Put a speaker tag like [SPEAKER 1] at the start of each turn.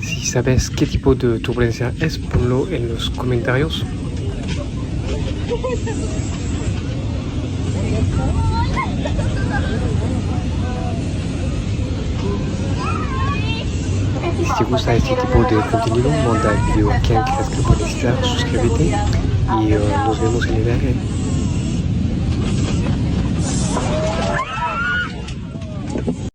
[SPEAKER 1] Si sabes qué tipo de turbulencia es, ponlo en los comentarios. Si te gusta este tipo de contenido, manda el video a quien creas que puede necesitar, suscríbete y nos vemos en el área.